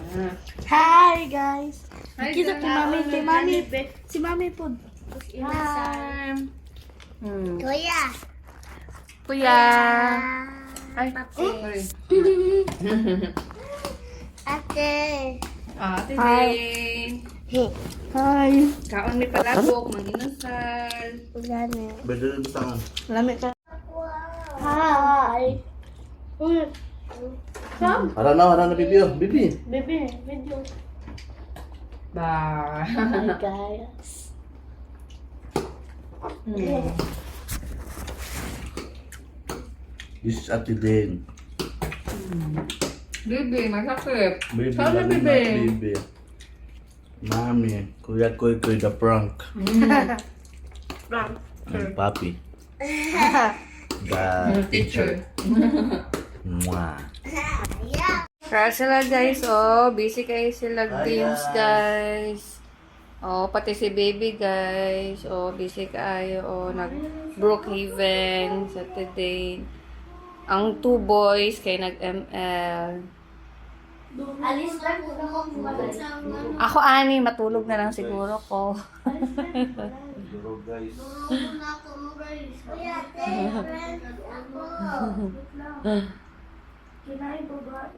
Hi guys. Hi, Kita guys. si Mami. Si Mami po. Hi. Kuya. Kuya. Ay, sorry. Ate. Ate Hi. Jane. Hi. Kaon mi palabok, manginasal. Gani. Betul tangan. Lamig ka. Hi. Sam. Harana bibi oh, bibi. Baby, video. Bye. Hi guys. This is Ate Din. Bibi, masakit. Bibi Sana lagi bibi. na bibi. Mami, kuya koy the prank. Ang papi. The teacher. Mwah. Kaya sila guys, oh. Busy kayo sila games guys. Oh, pati si baby guys. Oh, busy kayo. Oh, nag Brookhaven sa today. Ang 2 boys kay nag-ML. Alis lang po ako. Ako ani, matulog na lang siguro ko. Duro guys. Kuya, ate, friend ako. Kinain po ba?